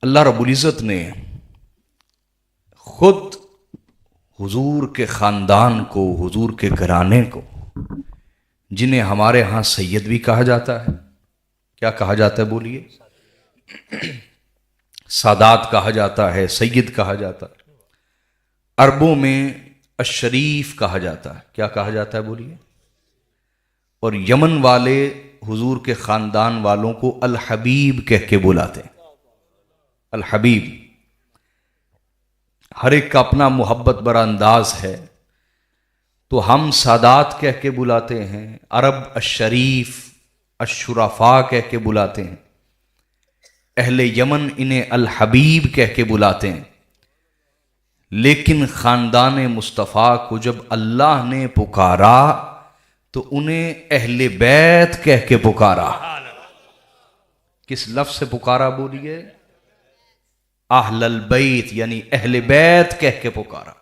अल्लाह रब्बुल इज़्ज़त ने खुद हुजूर के ख़ानदान को, हुजूर के घराने को, जिन्हें हमारे यहाँ सैयद भी कहा जाता है, क्या कहा जाता है बोलिए? सादात कहा जाता है, सैयद कहा जाता है। अरबों में अशरीफ कहा जाता है, क्या कहा जाता है बोलिए? और यमन वाले हुजूर के ख़ानदान वालों को अल हबीब कह के बुलाते हैं। अल हबीब, हर एक का अपना मोहब्बत भरा अंदाज है। तो हम सादात कह के बुलाते हैं, अरब अशरीफ अशुराफा कह के बुलाते हैं, अहले यमन इन्हें अल हबीब कह के बुलाते हैं। लेकिन ख़ानदान मुस्तफ़ा को जब अल्लाह ने पुकारा तो उन्हें अहले बैत कह के पुकारा। किस लफ्ज़ से पुकारा बोलिए? अहलल बैत, यानी अहले बैत कह के पुकारा।